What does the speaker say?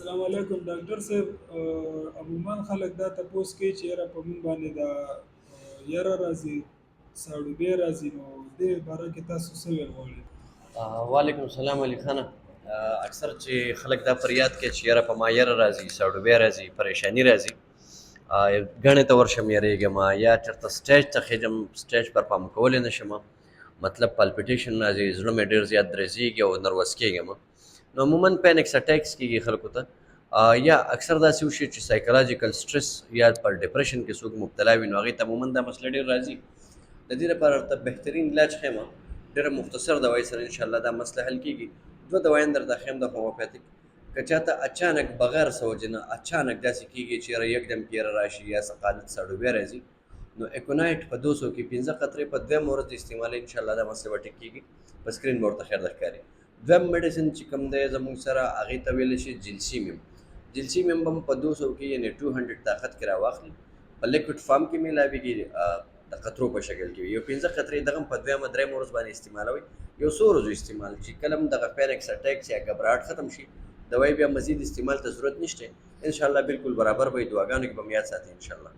السلام علیکم ډاکټر صاحب. عموما خلک دا تپوس کوي چې یاره په مونږ باندې دا یاره راځي، ساړوبې راځي، نو دې باره کې تاسو څه ویل غواړئ؟ وعلیکم السلام علي خانه. اکثر چې خلک دا فریاد کوي چې یاره په ما یاره راځي، ساړوبې راځي، پریشانی راځي، ګڼې ته ورشم یریږم یا چېرته سټیج ته خېږم سټیج پر پام کولی نه شم، مطلب پالپیټیشن راځي، زړه مې ډېر زیات درزیږي او نروس کېږم. نو عموما پینکس اټیکس کېږي خلکو ته، یا اکثر داسې وشي چې سایکولوژیکل سټرس یا پر ډپریشن کې څوک مبتلا وي، نو هغې ته عموما دا مسله ډېر راځي. د دې لپاره ورته بهترین علاج ښیم، ډېره مختصر دوایي سره انشاءالله دا مسله حل کېږي. دوه دوایان درته ښیم د هومیوپیتیک. که چاته اچانک بغیر څه وجې نه اچانک داسې کېږي چې یاره یکدم پیره راشي یا سقالت ساړوبې راځي، نو اکونایټ په 200 کې 15 قطرې په دویم ورځ استعمالوي، انشاءالله دا مسله به ټیک کېږي. په سکرین به ورته خیر درښکاري. دویم میډیسن چې کوم دی زموږ سره هغې ته ویلی شي جلسیمیم. جلسیمیم به هم په 200 کې یعنې 200 طاقت کې راواخلي، په لیکوډ فارم کې میلاویږي، د قطرو په شکل کې وي. یو 15 قطرې دغه هم په دویمه درېیمه ورځ باندې استعمالوئ، یو څو ورځو استعمال چې کله هم دغه پینکس اټیکس یا ګبراهټ ختم شي، دوايي بیا مزید استعمال ته ضرورت نشته. انشاءالله بالکل برابر به وي. دعاګانو کې به مو یاد ساتئ انشاءالله.